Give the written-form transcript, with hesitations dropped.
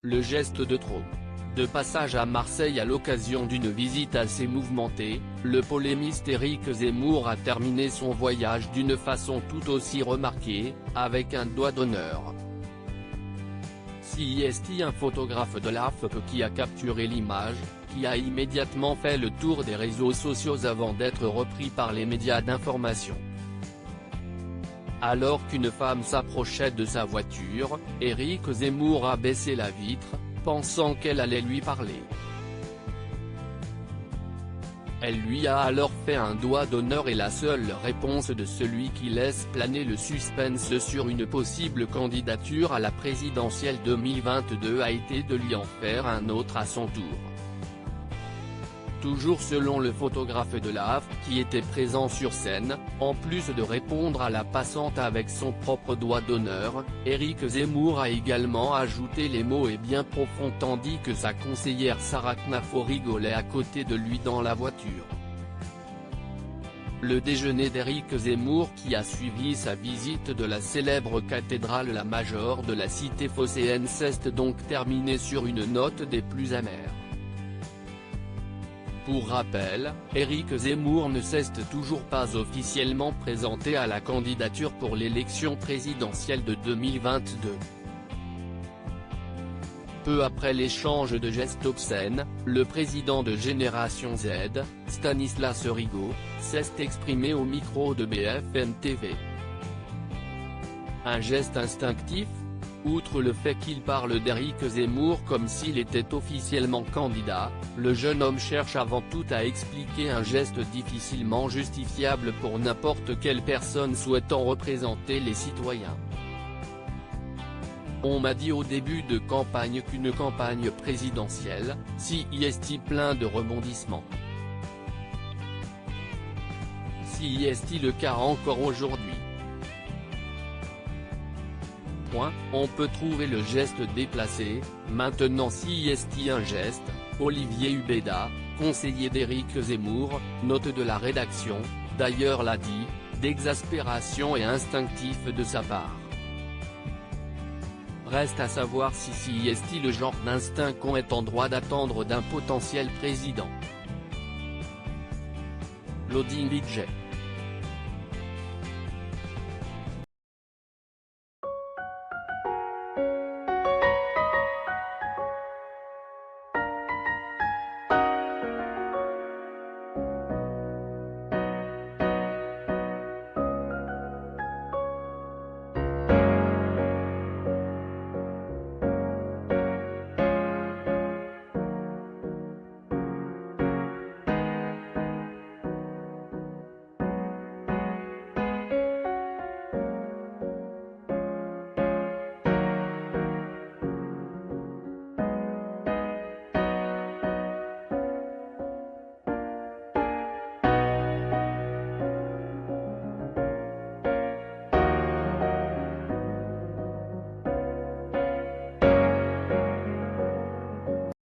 le geste de trop. De passage à Marseille à l'occasion d'une visite assez mouvementée, le polémiste Éric Zemmour a terminé son voyage d'une façon tout aussi remarquée, avec un doigt d'honneur. CIST, un photographe de l'AFP qui a capturé l'image, qui a immédiatement fait le tour des réseaux sociaux avant d'être repris par les médias d'information. Alors qu'une femme s'approchait de sa voiture, Éric Zemmour a baissé la vitre, pensant qu'elle allait lui parler. Elle lui a alors fait un doigt d'honneur et la seule réponse de celui qui laisse planer le suspense sur une possible candidature à la présidentielle 2022 a été de lui en faire un autre à son tour. Toujours selon le photographe de l'AFP qui était présent sur scène, en plus de répondre à la passante avec son propre doigt d'honneur, Éric Zemmour a également ajouté les mots « et bien profond » tandis que sa conseillère Sarah Knafo rigolait à côté de lui dans la voiture. Le déjeuner d'Éric Zemmour qui a suivi sa visite de la célèbre cathédrale la Major de la cité phocéenne s'est donc terminé sur une note des plus amères. Pour rappel, Éric Zemmour ne s'est toujours pas officiellement présenté à la candidature pour l'élection présidentielle de 2022. Peu après l'échange de gestes obscènes, le président de Génération Z, Stanislas Rigaud, s'est exprimé au micro de BFM TV. Un geste instinctif ? Outre le fait qu'il parle d'Éric Zemmour comme s'il était officiellement candidat, le jeune homme cherche avant tout à expliquer un geste difficilement justifiable pour n'importe quelle personne souhaitant représenter les citoyens. On m'a dit au début de campagne qu'une campagne présidentielle, CIST plein de rebondissements. CIST le cas encore aujourd'hui. On peut trouver le geste déplacé, maintenant CIST un geste, Olivier Hubeda, conseiller d'Éric Zemmour, note de la rédaction, d'ailleurs l'a dit, d'exaspération et instinctif de sa part. Reste à savoir si CIST le genre d'instinct qu'on est en droit d'attendre d'un potentiel président. Loading budget.